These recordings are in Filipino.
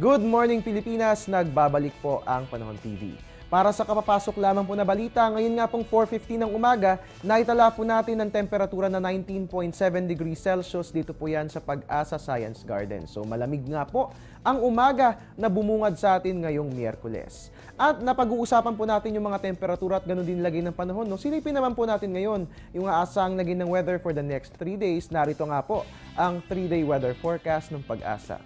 Good morning Pilipinas, nagbabalik po ang Panahon TV. Para sa kapapasok lamang po na balita, ngayon nga pong 4:50 ng umaga, naitala po natin ang temperatura na 19.7 degrees Celsius dito po yan sa Pag-asa Science Garden. So malamig nga po ang umaga na bumungad sa atin ngayong Miyerkules. At napag-uusapan po natin yung mga temperatura at ganoon din lagay ng panahon. No? Silipin naman po natin ngayon yung aasahang lagay ng weather for the next 3 days. Narito nga po ang 3-day weather forecast ng Pag-asa.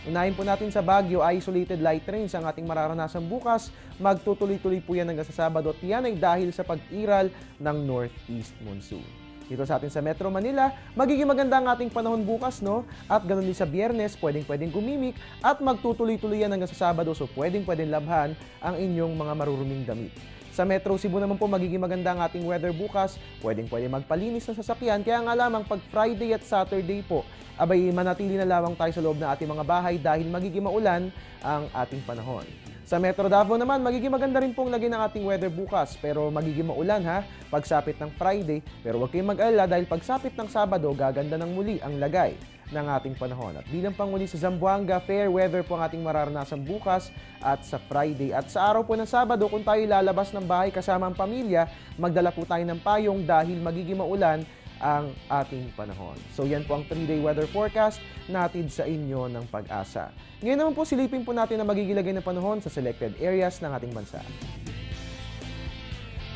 Unahin po natin sa Baguio, isolated light rains ang ating mararanasan bukas. Magtutuloy-tuloy po yan hanggang sa Sabado at yan ay dahil sa pag-iral ng northeast monsoon. Dito sa atin sa Metro Manila, magiging maganda ang ating panahon bukas, no? At ganoon din sa Biyernes, pwedeng gumimik at magtutuloy-tuloy yan hanggang sa Sabado, so pwedeng labhan ang inyong mga maruruming damit. Sa Metro Cebu naman po, magiging maganda ang ating weather bukas. Pwedeng magpalinis ng sasakyan. Kaya nga lamang pag Friday at Saturday po, abay manatili na lamang tayo sa loob ng ating mga bahay dahil magiging maulan ang ating panahon. Sa Metro Davao naman, magiging maganda rin pong lagay ng ating weather bukas. Pero magiging maulan ha, pagsapit ng Friday. Pero huwag kayong mag-alala dahil pagsapit ng Sabado, gaganda ng muli ang lagay ng ating panahon. At bilang panguli sa Zamboanga, fair weather po ang ating mararanasan bukas at sa Friday. At sa araw po ng Sabado, kung tayo lalabas ng bahay kasama ang pamilya, magdala po tayo ng payong dahil magiging maulan ang ating panahon. So yan po ang 3-day weather forecast natin sa inyo ng Pag-asa. Ngayon naman po, silipin po natin ang magigilagay ng panahon sa selected areas ng ating bansa.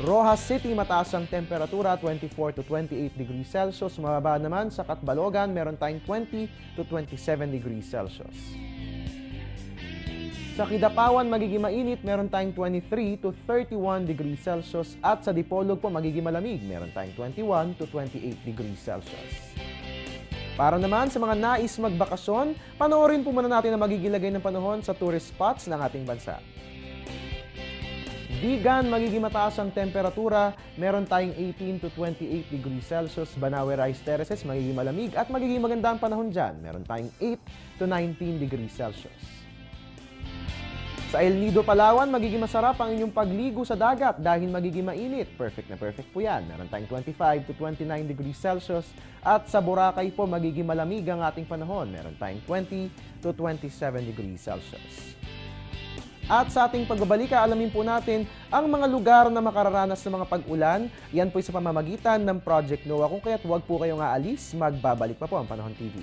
Rojas City, mataas ang temperatura, 24 to 28 degrees Celsius. Mababa naman sa Catbalogan, meron tayong 20 to 27 degrees Celsius. Sa Kidapawan, magiging mainit, meron tayong 23 to 31 degrees Celsius. At sa Dipolog po, magiging malamig, meron tayong 21 to 28 degrees Celsius. Para naman sa mga nais magbakasyon, panoorin po muna natin ang magigilagay ng panahon sa tourist spots ng ating bansa. Vigan, magiging mataas ang temperatura, meron tayong 18 to 28 degrees Celsius. Banawe Rice Terraces, magiging malamig at magiging maganda ang panahon dyan. Meron tayong 8 to 19 degrees Celsius. Sa El Nido, Palawan, magiging masarap ang inyong pagligo sa dagat dahil magiging mainit. Perfect na perfect po yan. Meron tayong 25 to 29 degrees Celsius. At sa Boracay po, magiging malamig ang ating panahon. Meron tayong 20 to 27 degrees Celsius. At sa ating pagbabalik, alamin po natin ang mga lugar na makararanas ng mga pag-ulan. Yan po sa pamamagitan ng Project NOAA. Kung kaya't huwag po kayong aalis, magbabalik pa po ang Panahon TV.